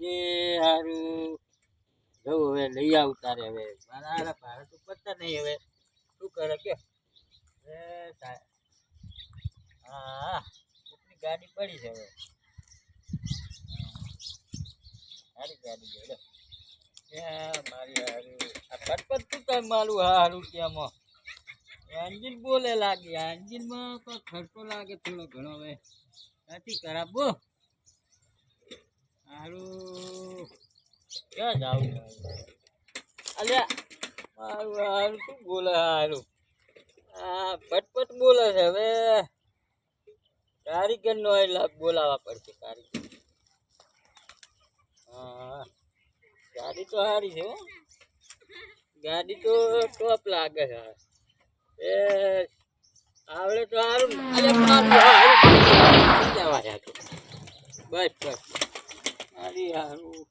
જે હારું જવું હવે લઈ આવતા રે હવે મારા ભારત ઉપરતા નહીં હવે શું કરે કે હા ઉપની ગાડી પડી છે હવે સારી ગાડી છે મારી હારું આ પટપટ શું કામ મારું હારું ત્યાંમાં એન્જિન બોલે લાગે એન્જિનમાં કોઈ ખર્ચો લાગે થોડો ઘણો હવે નથી ખરાબો હારું ક્યાં જાવું અલ્યા મારું હારું શું બોલે હારું આ પટપટ બોલે છે હવે કારીગર નો બોલાવવા પડશે કારીગર હા ગાડી તો સારી છે ગાડી તો ટોપ લાગે છે એ આવડે તો સારું બસ બસ મારી સારું